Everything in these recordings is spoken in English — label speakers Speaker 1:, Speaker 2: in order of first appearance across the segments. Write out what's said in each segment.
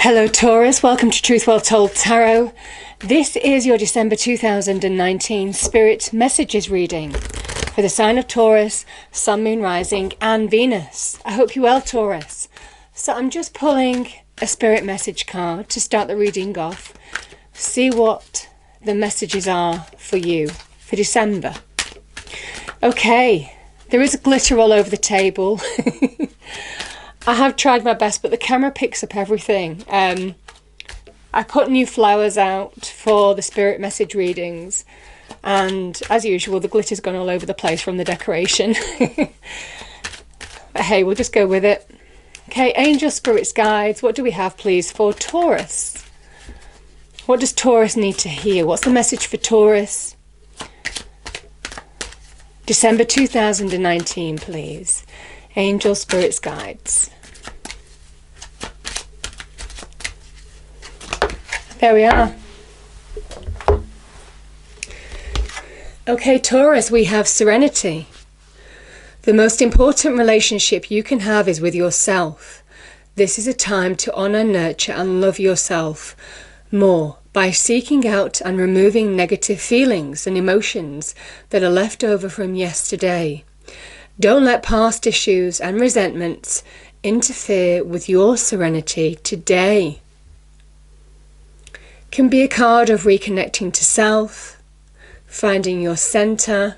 Speaker 1: Hello Taurus, welcome to Truth Well Told Tarot. This is your December 2019 Spirit Messages reading for the sign of Taurus, Sun, Moon, Rising and Venus. I hope you're well, Taurus. So I'm just pulling a Spirit message card to start the reading off. See what the messages are for you for December. Okay, there is glitter all over the table. I have tried my best, but the camera picks up everything. I put new flowers out for the Spirit message readings, and as usual the glitter's gone all over the place from the decoration. But hey, we'll just go with it. Okay, angel, spirits, guides, what do we have please for Taurus? What does Taurus need to hear? What's the message for Taurus? December 2019 please. Angel, spirits, guides. There we are. Okay, Taurus, we have serenity. The most important relationship you can have is with yourself. This is a time to honor, nurture, and love yourself more by seeking out and removing negative feelings and emotions that are left over from yesterday. Don't let past issues and resentments interfere with your serenity today. Can be a card of reconnecting to self, finding your center,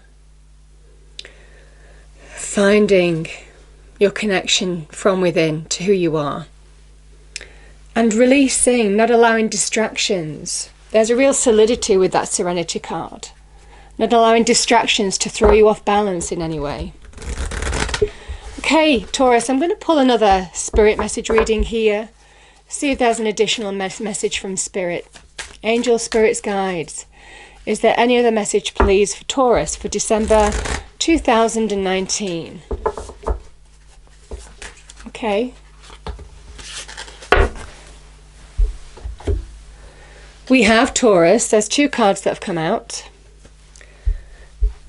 Speaker 1: finding your connection from within to who you are, and releasing, not allowing distractions. There's a real solidity with that serenity card. Not allowing distractions to throw you off balance in any way. Okay, Taurus, I'm going to pull another Spirit message reading here. See if there's an additional message from Spirit. Angel, spirits, guides. Is there any other message please for Taurus for December 2019? Okay. We have Taurus. There's two cards that have come out.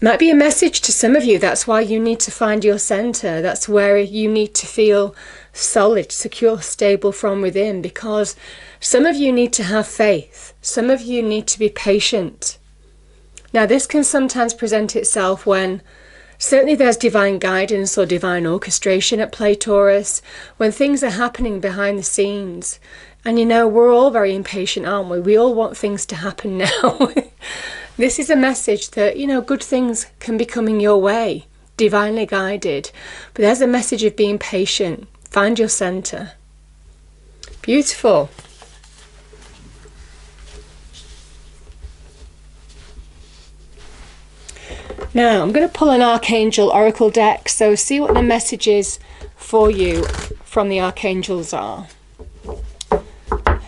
Speaker 1: Might be a message to some of you. That's why you need to find your center. That's where you need to feel solid, secure, stable from within, because some of you need to have faith. Some of you need to be patient. Now, this can sometimes present itself when certainly there's divine guidance or divine orchestration at play, Taurus, when things are happening behind the scenes. And you know, we're all very impatient, aren't we? We all want things to happen now. This is a message that, you know, good things can be coming your way, divinely guided. But there's a message of being patient. Find your center. Beautiful. Now, I'm going to pull an Archangel Oracle deck, so see what the messages for you from the Archangels are.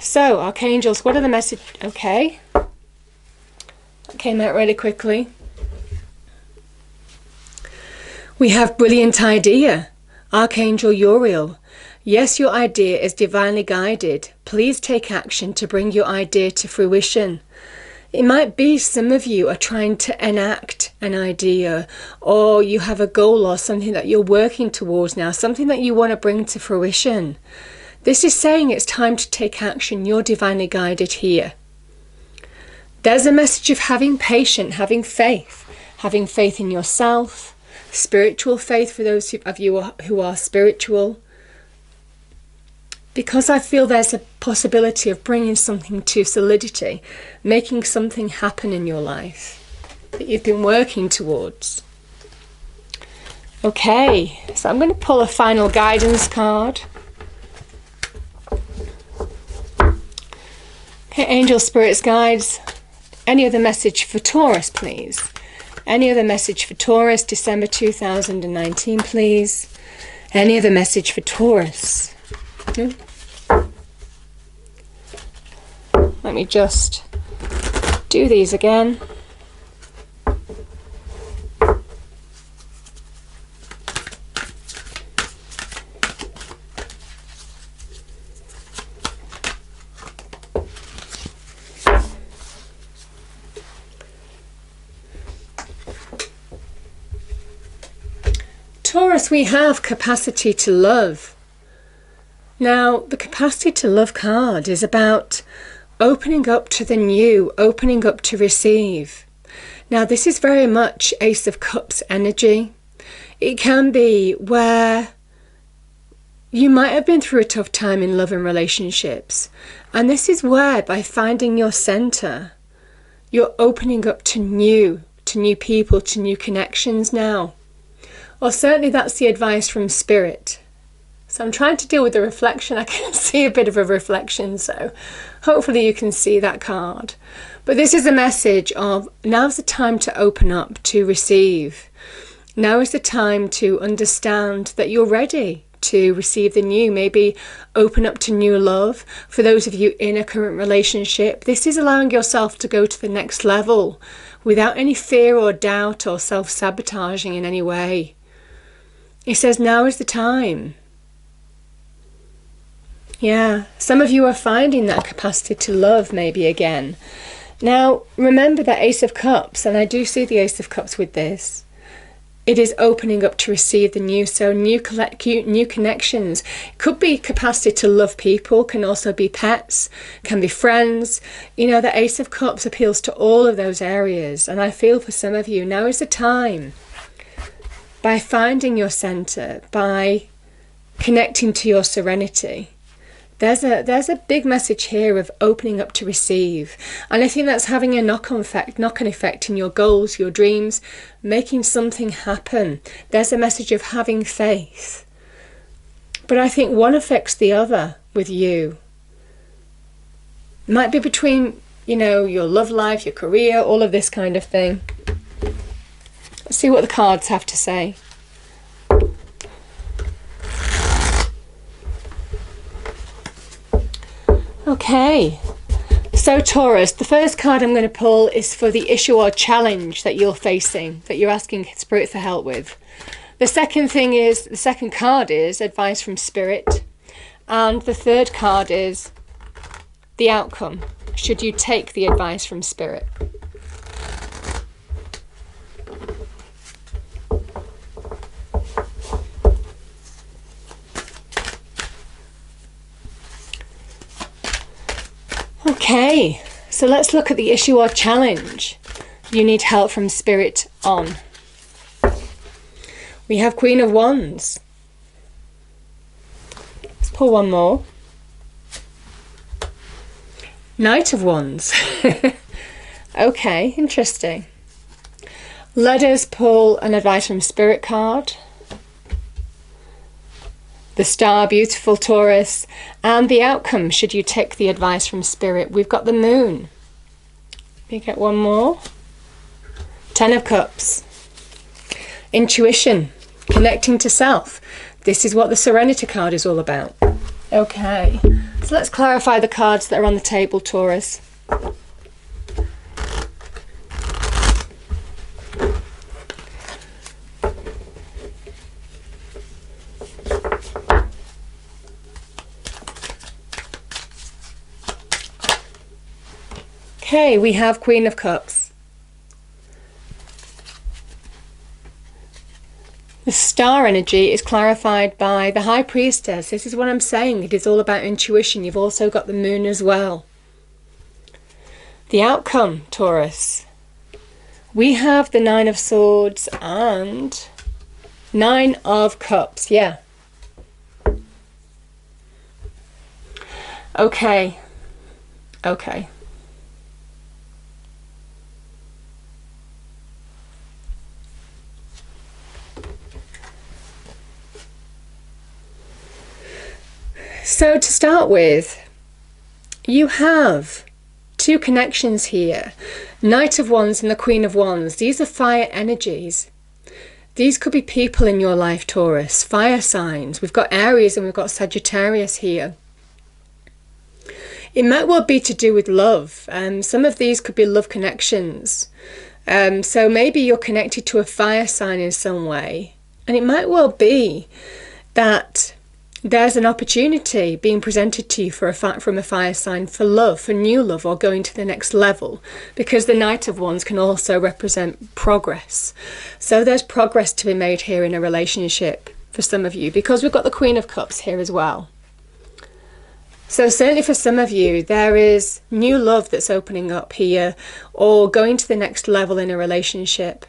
Speaker 1: So, Archangels, what are the messages? Okay. That came out really quickly. We have brilliant idea. Archangel Uriel. Yes, your idea is divinely guided. Please take action to bring your idea to fruition. It might be some of you are trying to enact an idea, or you have a goal or something that you're working towards now, something that you want to bring to fruition. This is saying it's time to take action. You're divinely guided here. There's a message of having patience, having faith in yourself, spiritual faith for those of you who are spiritual. Because I feel there's a possibility of bringing something to solidity, making something happen in your life that you've been working towards. Okay, so I'm going to pull a final guidance card. Okay, angel, spirits, guides. Any other message for Taurus, please? Any other message for Taurus, December 2019, please? Any other message for Taurus? Let me just do these again. Taurus, we have capacity to love. Now, the capacity to love card is about opening up to the new, opening up to receive. Now, this is very much Ace of Cups energy. It can be where you might have been through a tough time in love and relationships. And this is where, by finding your center, you're opening up to new people, to new connections now. Or certainly that's the advice from Spirit. So I'm trying to deal with the reflection. I can see a bit of a reflection, so hopefully you can see that card. But this is a message of now's the time to open up, to receive. Now is the time to understand that you're ready to receive the new, maybe open up to new love. For those of you in a current relationship, this is allowing yourself to go to the next level without any fear or doubt or self-sabotaging in any way. It says now is the time. Yeah, some of you are finding that capacity to love maybe again. Now, remember that Ace of Cups, and I do see the Ace of Cups with this. It is opening up to receive the new, so new connections. Could be capacity to love people, can also be pets, can be friends. You know, the Ace of Cups appeals to all of those areas. And I feel for some of you, now is the time. By finding your center, by connecting to your serenity, there's a big message here of opening up to receive. And I think that's having a knock-on effect in your goals, your dreams, making something happen. There's a message of having faith. But I think one affects the other with you. It might be between, you know, your love life, your career, all of this kind of thing. Let's see what the cards have to say. Okay, so Taurus, the first card I'm going to pull is for the issue or challenge that you're facing, that you're asking Spirit for help with. The second card is advice from Spirit. And the third card is the outcome, should you take the advice from Spirit. Okay, so let's look at the issue or challenge you need help from Spirit on. We have Queen of Wands. Let's pull one more. Knight of Wands. Okay, interesting. Let us pull an advice from Spirit card. The Star, beautiful Taurus, and the outcome should you take the advice from Spirit. We've got the Moon. Let me get one more. Ten of Cups. Intuition, connecting to self. This is what the Serenity card is all about. Okay, so let's clarify the cards that are on the table, Taurus. Okay, we have Queen of Cups. The Star energy is clarified by the High Priestess. This is what I'm saying. It is all about intuition. You've also got the Moon as well. The outcome, Taurus. We have the Nine of Swords and Nine of Cups. Yeah. Okay. Okay. So to start with, you have two connections here. Knight of Wands and the Queen of Wands. These are fire energies. These could be people in your life, Taurus. Fire signs. We've got Aries and we've got Sagittarius here. It might well be to do with love. Some of these could be love connections. So maybe you're connected to a fire sign in some way. And it might well be that there's an opportunity being presented to you from a fire sign for love, for new love, or going to the next level, because the Knight of Wands can also represent progress. So there's progress to be made here in a relationship for some of you, because we've got the Queen of Cups here as well. So certainly for some of you, there is new love that's opening up here, or going to the next level in a relationship.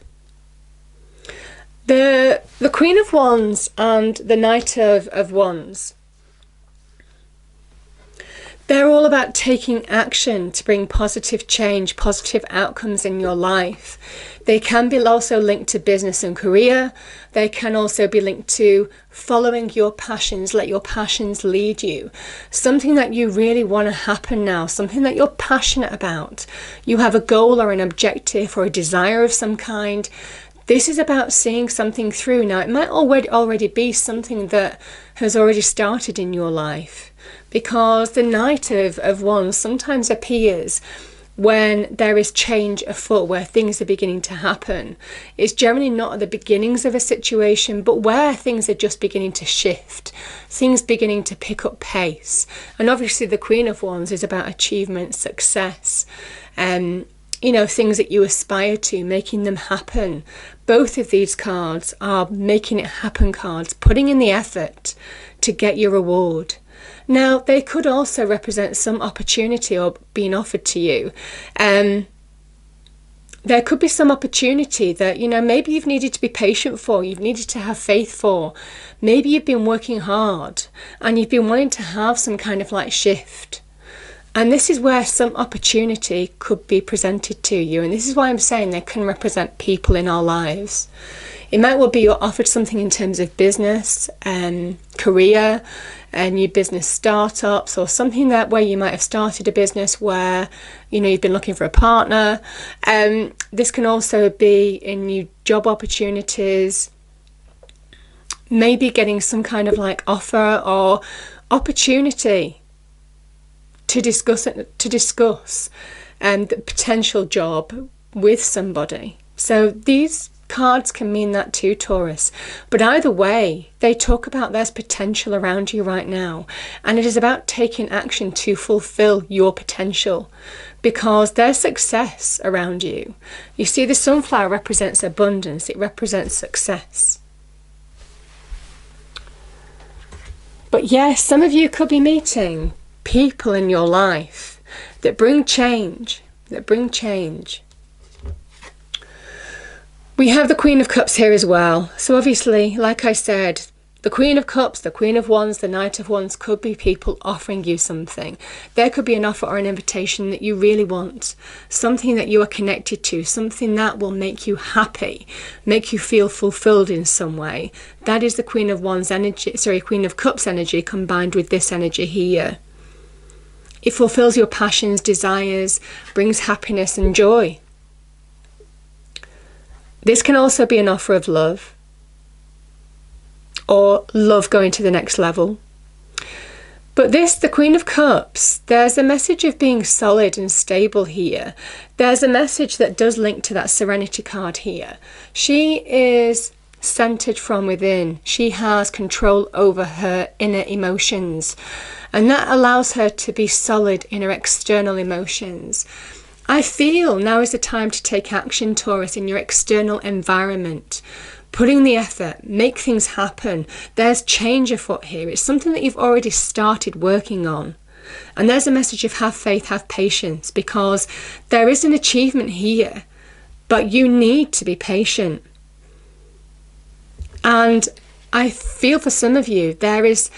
Speaker 1: The Queen of Wands and the Knight of Wands, they're all about taking action to bring positive change, positive outcomes in your life. They can be also linked to business and career. They can also be linked to following your passions, let your passions lead you. Something that you really want to happen now, something that you're passionate about. You have a goal or an objective or a desire of some kind. This is about seeing something through. Now, it might already be something that has already started in your life, because the Knight of Wands sometimes appears when there is change afoot, where things are beginning to happen. It's generally not at the beginnings of a situation, but where things are just beginning to shift, things beginning to pick up pace. And obviously the Queen of Wands is about achievement, success, you know, things that you aspire to, making them happen. Both of these cards are making it happen cards, putting in the effort to get your reward. Now, they could also represent some opportunity or being offered to you. There could be some opportunity that, you know, maybe you've needed to be patient for, you've needed to have faith for. Maybe you've been working hard and you've been wanting to have some kind of like shift. And this is where some opportunity could be presented to you. And this is why I'm saying they can represent people in our lives. It might well be you're offered something in terms of business and career and new business startups, or something that where you might have started a business where, you know, you've been looking for a partner. This can also be in new job opportunities, maybe getting some kind of like offer or opportunity to discuss the potential job with somebody. So these cards can mean that too, Taurus. But either way, they talk about there's potential around you right now. And it is about taking action to fulfill your potential, because there's success around you. You see, the sunflower represents abundance. It represents success. But yes, some of you could be meeting people in your life that bring change, We have the Queen of Cups here as well. So obviously, like I said, the Queen of Cups, the Queen of Wands, the Knight of Wands could be people offering you something. There could be an offer or an invitation that you really want, something that you are connected to, something that will make you happy, make you feel fulfilled in some way. That is the Queen of Wands energy, Queen of Cups energy combined with this energy here. It fulfills your passions, desires, brings happiness and joy. This can also be an offer of love, or love going to the next level. But this, the Queen of Cups, there's a message of being solid and stable here. There's a message that does link to that serenity card here. She is centered from within. She has control over her inner emotions, and that allows her to be solid in her external emotions. I feel now is the time to take action, Taurus, in your external environment. Putting the effort, make things happen. There's change afoot here. It's something that you've already started working on. And there's a message of have faith, have patience, because there is an achievement here, but you need to be patient. And I feel for some of you, there is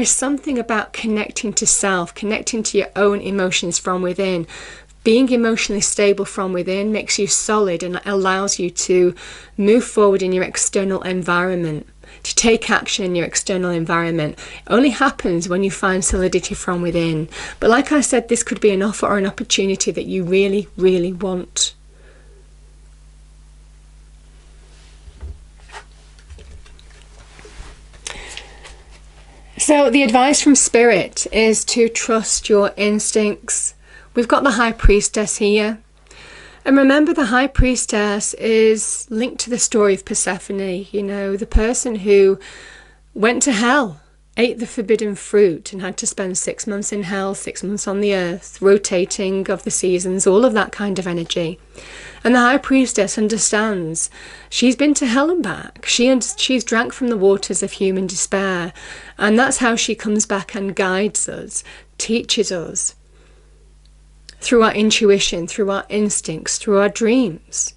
Speaker 1: something about connecting to self, connecting to your own emotions from within. Being emotionally stable from within makes you solid and allows you to move forward in your external environment, to take action in your external environment. It only happens when you find solidity from within. But like I said, this could be an offer or an opportunity that you really, really want. So the advice from Spirit is to trust your instincts. We've got the High Priestess here. And remember, the High Priestess is linked to the story of Persephone, you know, the person who went to hell ate the forbidden fruit and had to spend 6 months in hell, 6 months on the earth, rotating of the seasons, all of that kind of energy. And the High Priestess understands. She's been to hell and back. She's drank from the waters of human despair. And that's how she comes back and guides us, teaches us, through our intuition, through our instincts, through our dreams.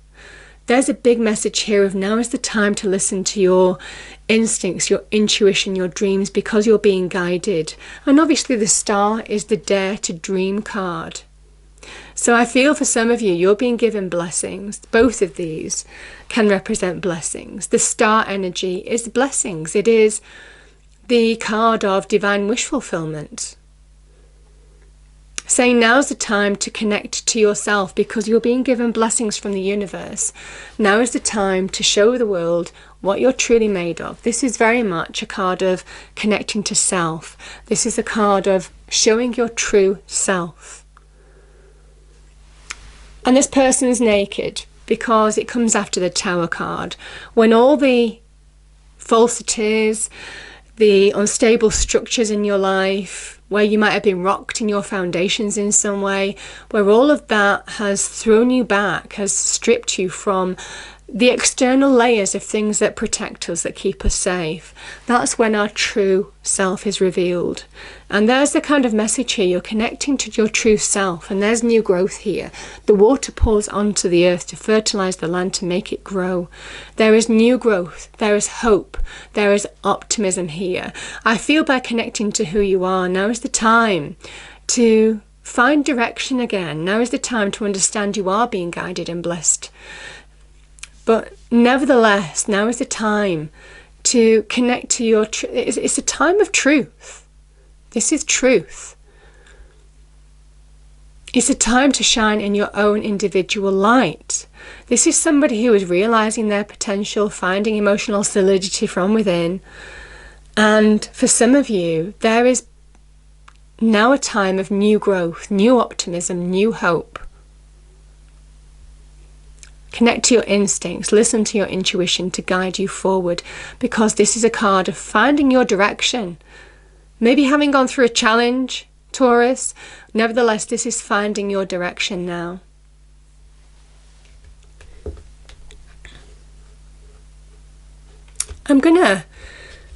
Speaker 1: There's a big message here of now is the time to listen to your instincts, your intuition, your dreams, because you're being guided. And obviously the star is the Dare to Dream card. So I feel for some of you, you're being given blessings. Both of these can represent blessings. The star energy is blessings. It is the card of divine wish fulfillment. Saying now's the time to connect to yourself because you're being given blessings from the universe. Now is the time to show the world what you're truly made of. This is very much a card of connecting to self. This is a card of showing your true self. And this person's naked because it comes after the Tower card. When all the falsities, the unstable structures in your life, where you might have been rocked in your foundations in some way, where all of that has thrown you back, has stripped you from the external layers of things that protect us, that keep us safe. That's when our true self is revealed. And there's the kind of message here. You're connecting to your true self, and there's new growth here. The water pours onto the earth to fertilize the land, to make it grow. There is new growth. There is hope. There is optimism here. I feel by connecting to who you are, now is the time to find direction again. Now is the time to understand you are being guided and blessed. But nevertheless, now is the time to connect to your truth. It's a time of truth. This is truth. It's a time to shine in your own individual light. This is somebody who is realizing their potential, finding emotional solidity from within. And for some of you, there is now a time of new growth, new optimism, new hope. Connect to your instincts, listen to your intuition to guide you forward, because this is a card of finding your direction. Maybe having gone through a challenge, Taurus, nevertheless, this is finding your direction now.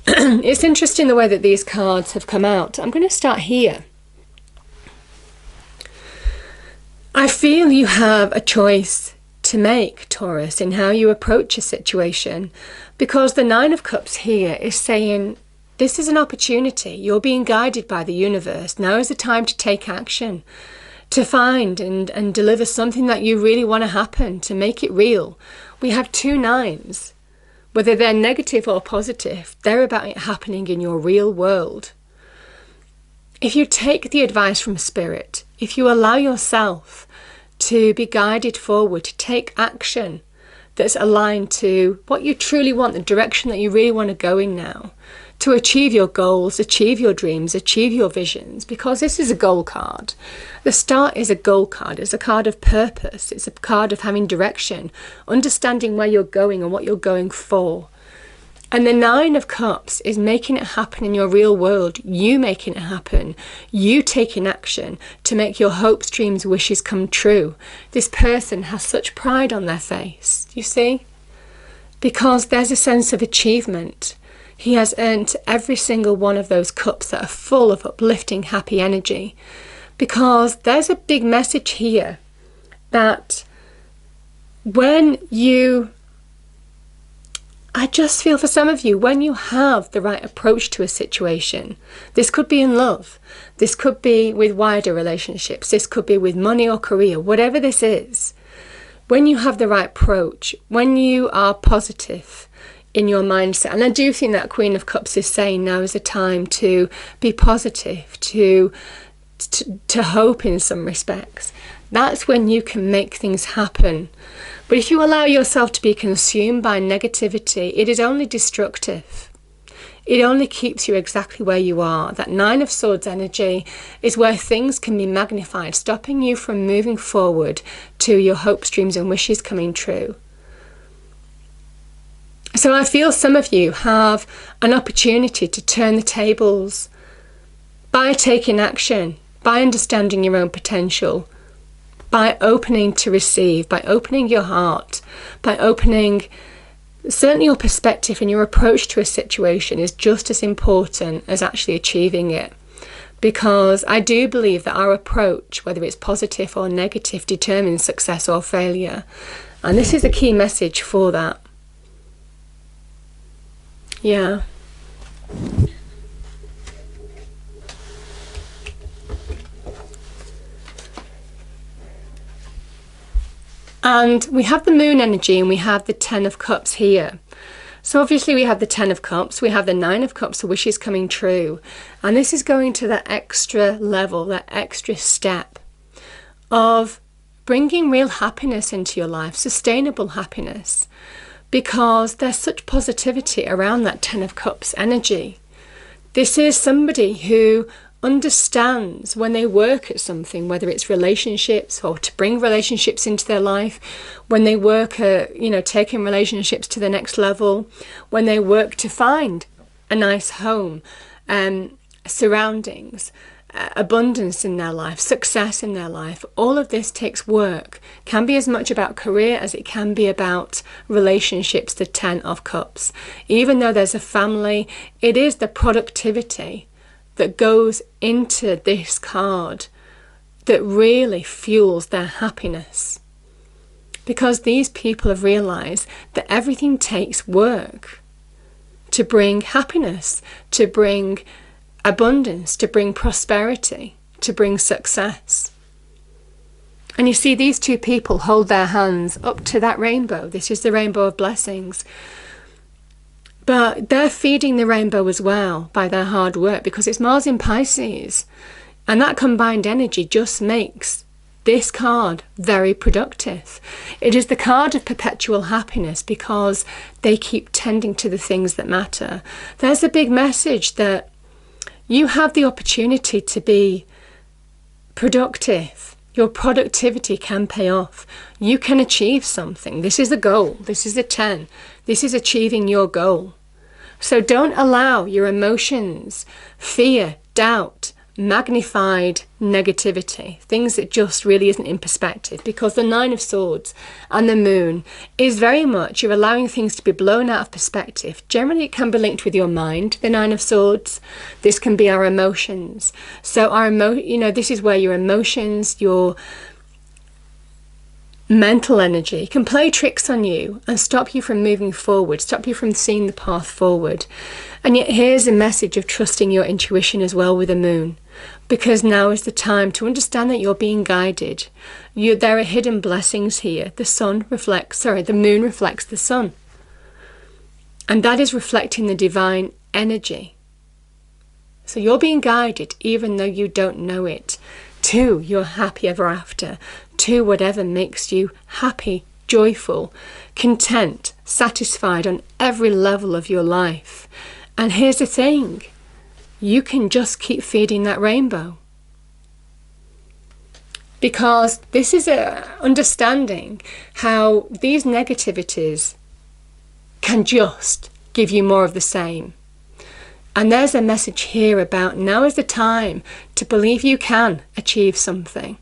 Speaker 1: It's interesting the way that these cards have come out. I'm going to start here. I feel you have a choice to make, Taurus, in how you approach a situation, because the Nine of Cups here is saying this is an opportunity. You're being guided by the universe. Now is the time to take action, to find and deliver something that you really want to happen, to make it real. We have 2 nines. Whether they're negative or positive, they're about it happening in your real world. If you take the advice from Spirit, if you allow yourself to be guided forward, to take action that's aligned to what you truly want, the direction that you really want to go in now, to achieve your goals, achieve your dreams, achieve your visions, because this is a goal card. The Star is a goal card. It's a card of purpose. It's a card of having direction, understanding where you're going and what you're going for. And the Nine of Cups is making it happen in your real world. You making it happen. You taking action to make your hopes, dreams, wishes come true. This person has such pride on their face, you see? Because there's a sense of achievement. He has earned every single one of those cups that are full of uplifting, happy energy. Because there's a big message here that when you... I just feel for some of you, when you have the right approach to a situation, this could be in love, this could be with wider relationships, this could be with money or career, whatever this is, when you have the right approach, when you are positive in your mindset, and I do think that Queen of Cups is saying now is a time to be positive, to hope in some respects. That's when you can make things happen. But if you allow yourself to be consumed by negativity, it is only destructive. It only keeps you exactly where you are. That Nine of Swords energy is where things can be magnified, stopping you from moving forward to your hopes, dreams and wishes coming true. So I feel some of you have an opportunity to turn the tables by taking action, by understanding your own potential, by opening to receive, by opening your heart, by opening, certainly your perspective and your approach to a situation is just as important as actually achieving it. Because I do believe that our approach, whether it's positive or negative, determines success or failure. And this is a key message for that. Yeah. And we have the moon energy and we have the 10 of cups here. So obviously we have the 10 of cups, we have the 9 of cups, the wishes coming true. And this is going to that extra level, that extra step of bringing real happiness into your life, sustainable happiness, because there's such positivity around that 10 of cups energy. This is somebody who understands when they work at something, whether it's relationships or to bring relationships into their life, when they work at, taking relationships to the next level, when they work to find a nice home, surroundings, abundance in their life, success in their life. All of this takes work. Can be as much about career as it can be about relationships, the 10 of cups. Even though there's a family, it is the productivity that goes into this card that really fuels their happiness. Because these people have realized that everything takes work to bring happiness, to bring abundance, to bring prosperity, to bring success. And you see these two people hold their hands up to that rainbow. This is the rainbow of blessings. But they're feeding the rainbow as well by their hard work, because it's Mars in Pisces. And that combined energy just makes this card very productive. It is the card of perpetual happiness because they keep tending to the things that matter. There's a big message that you have the opportunity to be productive. Your productivity can pay off. You can achieve something. This is a goal. This is a 10. This is achieving your goal. So don't allow your emotions, fear, doubt, magnified negativity, things that just really isn't in perspective, because the 9 of Swords and the moon is very much you're allowing things to be blown out of perspective. Generally it can be linked with your mind, the 9 of Swords. This can be our emotions. So this is where your emotions, your mental energy can play tricks on you and stop you from moving forward, stop you from seeing the path forward. And yet here's a message of trusting your intuition as well with the moon, because now is the time to understand that you're being guided. There are hidden blessings here. The moon reflects the sun, and that is reflecting the divine energy. So you're being guided even though you don't know it, to your happy ever after, to whatever makes you happy, joyful, content, satisfied on every level of your life. And here's the thing, you can just keep feeding that rainbow. Because this is understanding how these negativities can just give you more of the same. And there's a message here about now is the time to believe you can achieve something,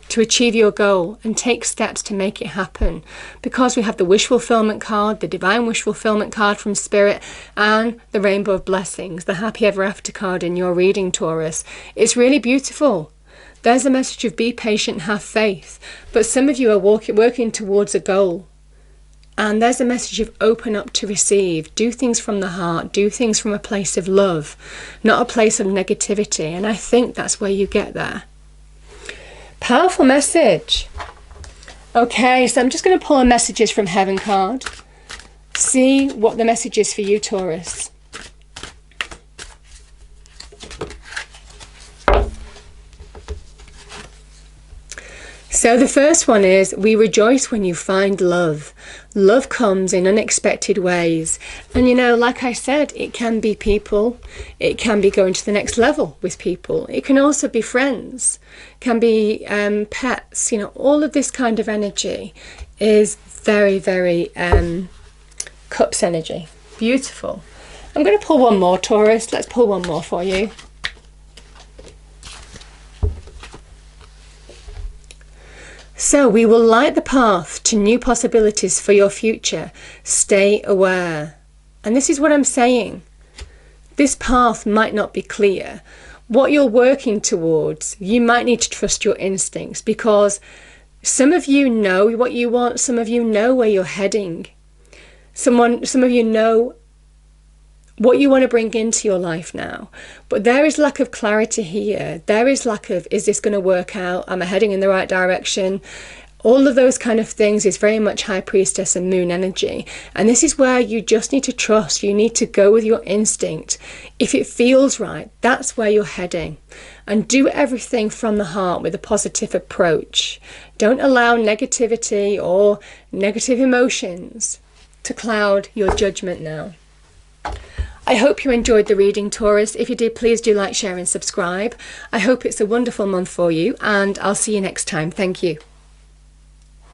Speaker 1: to achieve your goal and take steps to make it happen. Because we have the wish fulfillment card, the divine wish fulfillment card from Spirit, and the rainbow of blessings, the happy ever after card in your reading, Taurus. It's really beautiful. There's a message of be patient, have faith. But some of you are working towards a goal. And there's a message of open up to receive. Do things from the heart. Do things from a place of love, not a place of negativity. And I think that's where you get there. Powerful message. Okay, so I'm just going to pull a messages from Heaven card. See what the message is for you, Taurus. So the first one is, we rejoice when you find love. Love comes in unexpected ways. And like I said, it can be people. It can be going to the next level with people. It can also be friends. It can be pets. All of this kind of energy is very, very Cups energy. Beautiful. I'm going to pull one more, Taurus. Let's pull one more for you. So we will light the path to new possibilities for your future. Stay aware. And this is what I'm saying. This path might not be clear. What you're working towards, you might need to trust your instincts, because some of you know what you want. Some of you know where you're heading. Some of you know what you want to bring into your life now. But there is lack of clarity here. There is lack of, is this going to work out? Am I heading in the right direction? All of those kind of things is very much High Priestess and Moon energy. And this is where you just need to trust. You need to go with your instinct. If it feels right, that's where you're heading. And do everything from the heart with a positive approach. Don't allow negativity or negative emotions to cloud your judgment now. I hope you enjoyed the reading, Taurus. If you did, please do like, share and subscribe. I hope it's a wonderful month for you, and I'll see you next time. Thank you.